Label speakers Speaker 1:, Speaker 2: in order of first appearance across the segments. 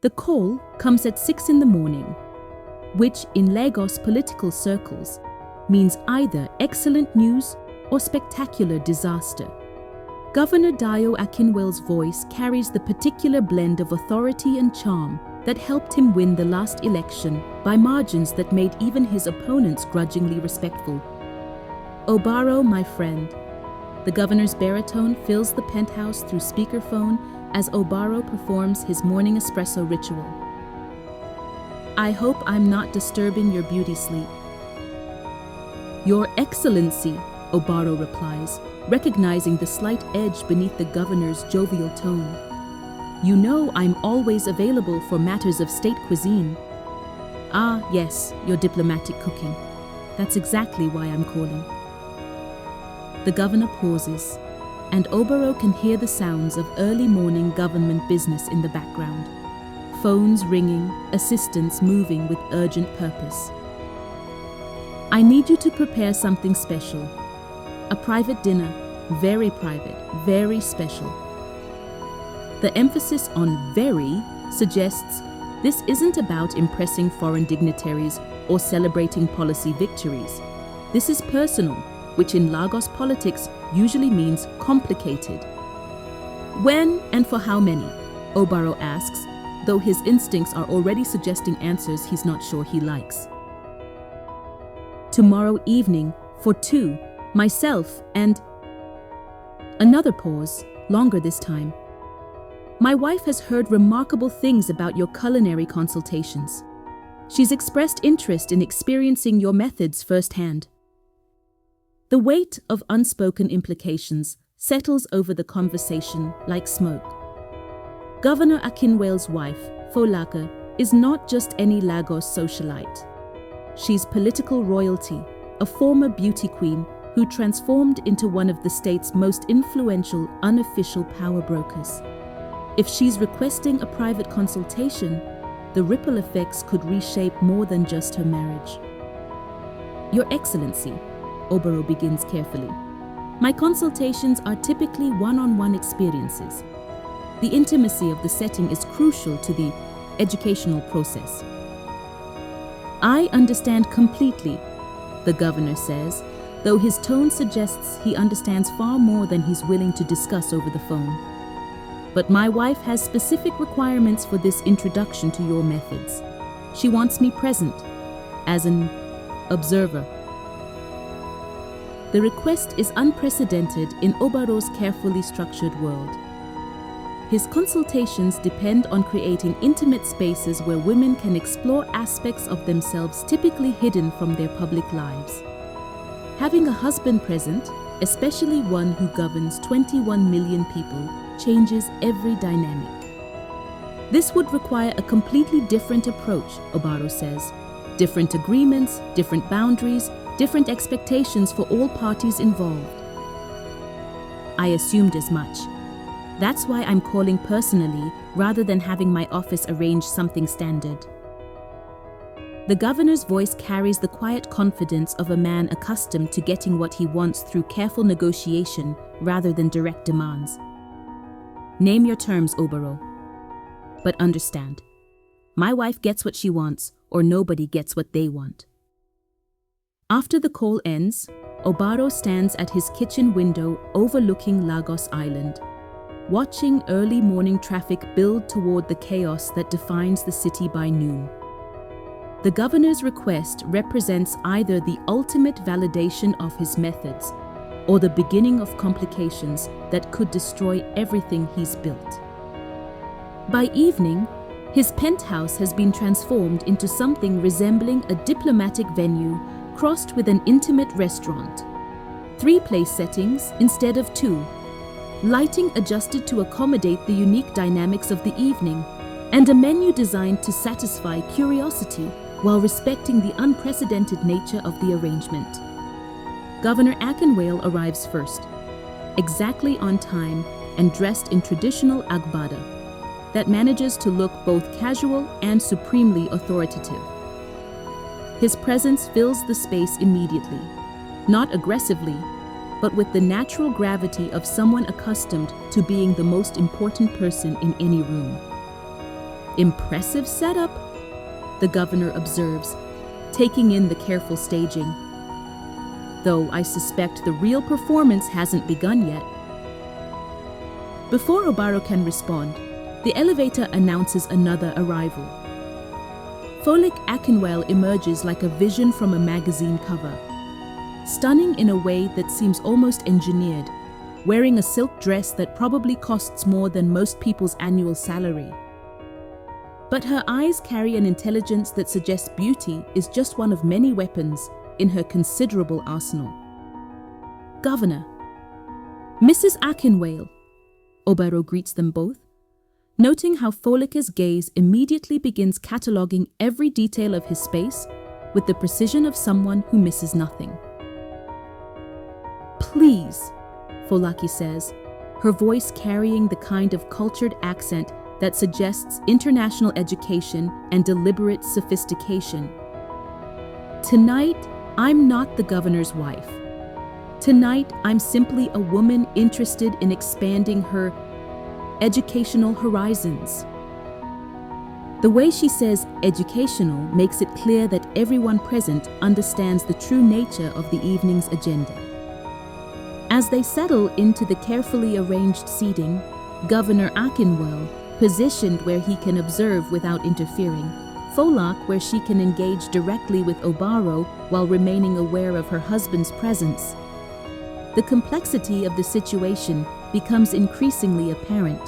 Speaker 1: The call comes at 6 in the morning, which in Lagos political circles means either excellent news or spectacular disaster. Governor Dayo Akinwel's voice carries the particular blend of authority and charm that helped him win the last election by margins that made even his opponents grudgingly respectful. Obaro, my friend. The governor's baritone fills the penthouse through speakerphone as Obaro performs his morning espresso ritual. I hope I'm not disturbing your beauty sleep. Your Excellency, Obaro replies, recognizing the slight edge beneath the governor's jovial tone. You know I'm always available for matters of state cuisine. Ah, yes, your diplomatic cooking. That's exactly why I'm calling. The governor pauses, and Obaro can hear the sounds of early morning government business in the background. Phones ringing, assistants moving with urgent purpose. I need you to prepare something special. A private dinner, very private, very special. The emphasis on very suggests this isn't about impressing foreign dignitaries or celebrating policy victories. This is personal, which in Lagos politics usually means complicated. When and for how many? Obaro asks, though his instincts are already suggesting answers he's not sure he likes. Tomorrow evening, for 2, myself and... Another pause, longer this time. My wife has heard remarkable things about your culinary consultations. She's expressed interest in experiencing your methods firsthand. The weight of unspoken implications settles over the conversation like smoke. Governor Akinwel's wife, Folake, is not just any Lagos socialite. She's political royalty, a former beauty queen who transformed into one of the state's most influential unofficial power brokers. If she's requesting a private consultation, the ripple effects could reshape more than just her marriage. Your Excellency, Obaro begins carefully, my consultations are typically one-on-one experiences. The intimacy of the setting is crucial to the educational process. I understand completely, the governor says, though his tone suggests he understands far more than he's willing to discuss over the phone. But my wife has specific requirements for this introduction to your methods. She wants me present, as an observer. The request is unprecedented in Obaro's carefully structured world. His consultations depend on creating intimate spaces where women can explore aspects of themselves typically hidden from their public lives. Having a husband present, especially one who governs 21 million people, changes every dynamic. This would require a completely different approach, Obaro says. Different agreements, different boundaries, different expectations for all parties involved. I assumed as much. That's why I'm calling personally rather than having my office arrange something standard. The governor's voice carries the quiet confidence of a man accustomed to getting what he wants through careful negotiation rather than direct demands. Name your terms, Obaro. But understand, my wife gets what she wants or nobody gets what they want. After the call ends, Obaro stands at his kitchen window overlooking Lagos Island, watching early morning traffic build toward the chaos that defines the city by noon. The governor's request represents either the ultimate validation of his methods or the beginning of complications that could destroy everything he's built. By evening, his penthouse has been transformed into something resembling a diplomatic venue crossed with an intimate restaurant. 3 place settings instead of 2. Lighting adjusted to accommodate the unique dynamics of the evening, and a menu designed to satisfy curiosity while respecting the unprecedented nature of the arrangement. Governor Akinwel arrives first, exactly on time and dressed in traditional agbada that manages to look both casual and supremely authoritative. His presence fills the space immediately, not aggressively, but with the natural gravity of someone accustomed to being the most important person in any room. Impressive setup, the governor observes, taking in the careful staging. Though I suspect the real performance hasn't begun yet. Before Obaro can respond, the elevator announces another arrival. Folik Akinwell emerges like a vision from a magazine cover, stunning in a way that seems almost engineered, wearing a silk dress that probably costs more than most people's annual salary. But her eyes carry an intelligence that suggests beauty is just one of many weapons in her considerable arsenal. Governor, Mrs. Akinwale, Obaro greets them both, noting how Folik's gaze immediately begins cataloguing every detail of his space with the precision of someone who misses nothing. Please, Folaki says, her voice carrying the kind of cultured accent that suggests international education and deliberate sophistication. Tonight, I'm not the governor's wife. Tonight, I'm simply a woman interested in expanding her educational horizons. The way she says educational makes it clear that everyone present understands the true nature of the evening's agenda. As they settle into the carefully arranged seating, Governor Akinwell, positioned where he can observe without interfering, Folak where she can engage directly with Obaro while remaining aware of her husband's presence. The complexity of the situation becomes increasingly apparent.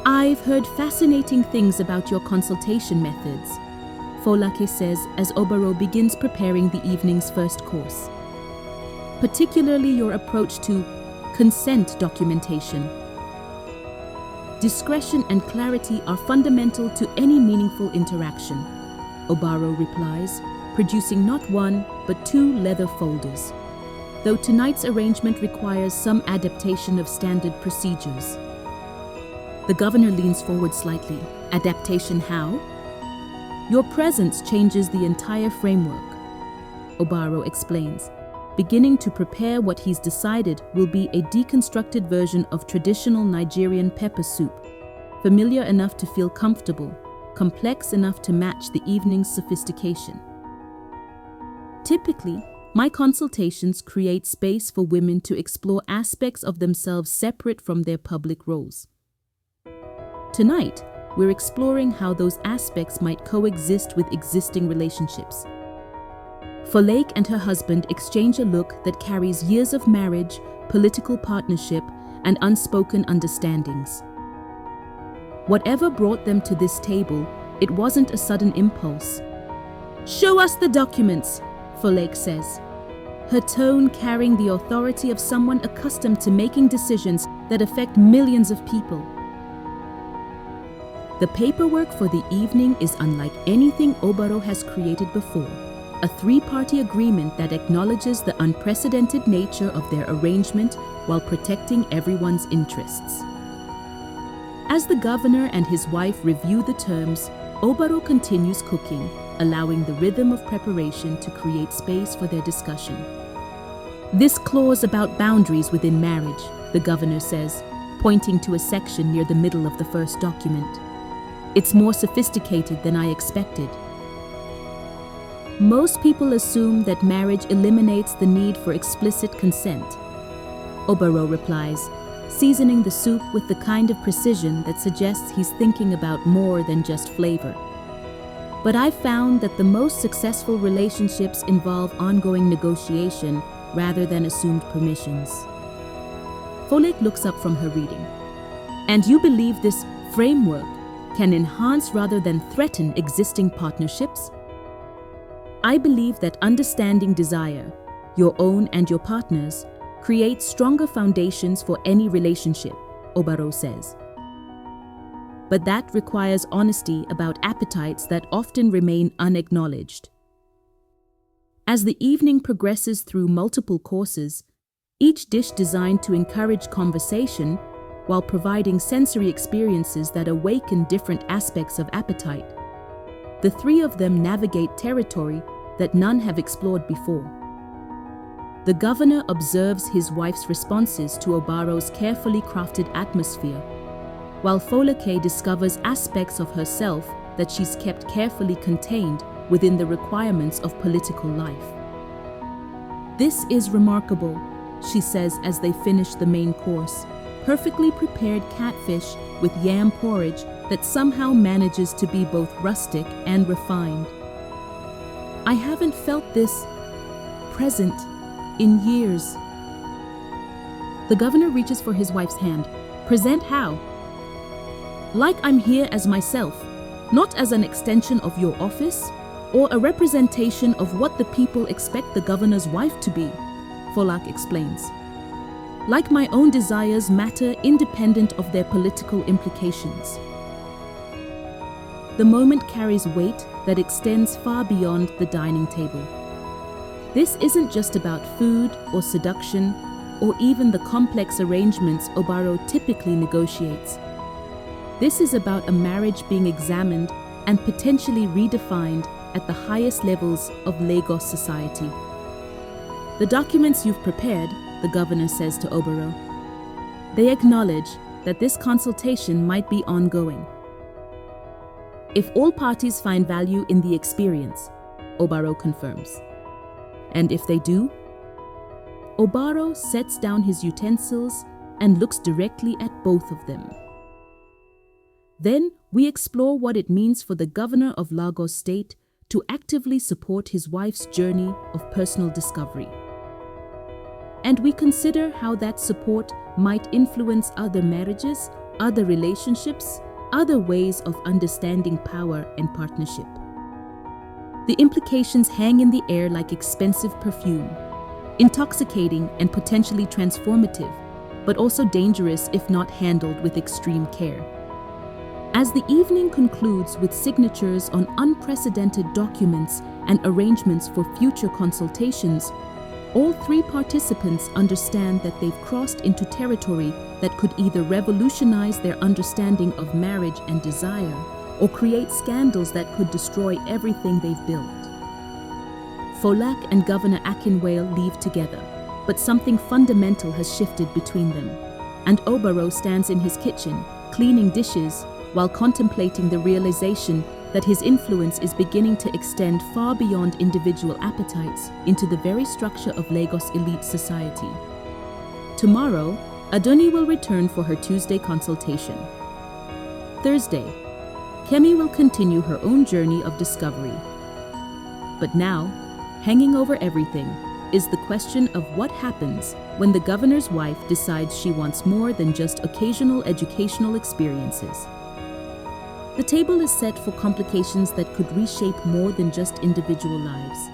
Speaker 1: I've heard fascinating things about your consultation methods, Folake says as Obaro begins preparing the evening's first course. Particularly your approach to consent documentation. Discretion and clarity are fundamental to any meaningful interaction, Obaro replies, producing not one but 2 leather folders, though tonight's arrangement requires some adaptation of standard procedures. The governor leans forward slightly. Adaptation how? Your presence changes the entire framework, Obaro explains, beginning to prepare what he's decided will be a deconstructed version of traditional Nigerian pepper soup, familiar enough to feel comfortable, complex enough to match the evening's sophistication. Typically, my consultations create space for women to explore aspects of themselves separate from their public roles. Tonight, we're exploring how those aspects might coexist with existing relationships. Folake and her husband exchange a look that carries years of marriage, political partnership, and unspoken understandings. Whatever brought them to this table, it wasn't a sudden impulse. Show us the documents, Folake says, her tone carrying the authority of someone accustomed to making decisions that affect millions of people. The paperwork for the evening is unlike anything Obaro has created before. A 3-party agreement that acknowledges the unprecedented nature of their arrangement while protecting everyone's interests. As the governor and his wife review the terms, Obaro continues cooking, allowing the rhythm of preparation to create space for their discussion. This clause about boundaries within marriage, the governor says, pointing to a section near the middle of the first document. It's more sophisticated than I expected. Most people assume that marriage eliminates the need for explicit consent, Obaro replies, seasoning the soup with the kind of precision that suggests he's thinking about more than just flavor. But I've found that the most successful relationships involve ongoing negotiation rather than assumed permissions. Folake looks up from her reading. And you believe this framework can enhance rather than threaten existing partnerships? I believe that understanding desire, your own and your partner's, creates stronger foundations for any relationship, Obaro says. But that requires honesty about appetites that often remain unacknowledged. As the evening progresses through multiple courses, each dish designed to encourage conversation while providing sensory experiences that awaken different aspects of appetite, the 3 of them navigate territory that none have explored before. The governor observes his wife's responses to Obaro's carefully crafted atmosphere, while Folake discovers aspects of herself that she's kept carefully contained within the requirements of political life. "This is remarkable," she says as they finish the main course, perfectly prepared catfish with yam porridge that somehow manages to be both rustic and refined. "I haven't felt this present in years." The governor reaches for his wife's hand. "Present how?" "Like I'm here as myself, not as an extension of your office or a representation of what the people expect the governor's wife to be," Folak explains. "Like my own desires matter independent of their political implications." The moment carries weight that extends far beyond the dining table. This isn't just about food or seduction or even the complex arrangements Obaro typically negotiates. This is about a marriage being examined and potentially redefined at the highest levels of Lagos society. "The documents you've prepared," the governor says to Obaro, "they acknowledge that this consultation might be ongoing. If all parties find value in the experience," Obaro confirms. "And if they do?" Obaro sets down his utensils and looks directly at both of them. Then we explore what it means for the governor of Lagos State to actively support his wife's journey of personal discovery. And we consider how that support might influence other marriages, other relationships, other ways of understanding power and partnership. The implications hang in the air like expensive perfume, intoxicating and potentially transformative, but also dangerous if not handled with extreme care. As the evening concludes with signatures on unprecedented documents and arrangements for future consultations, all three participants understand that they've crossed into territory that could either revolutionize their understanding of marriage and desire or create scandals that could destroy everything they've built. Folak and Governor Akinwale leave together, but something fundamental has shifted between them, and Obaro stands in his kitchen, cleaning dishes, while contemplating the realization that his influence is beginning to extend far beyond individual appetites into the very structure of Lagos elite society. Tomorrow, Aduni will return for her Tuesday consultation. Thursday, Kemi will continue her own journey of discovery. But now, hanging over everything, is the question of what happens when the governor's wife decides she wants more than just occasional educational experiences. The table is set for complications that could reshape more than just individual lives.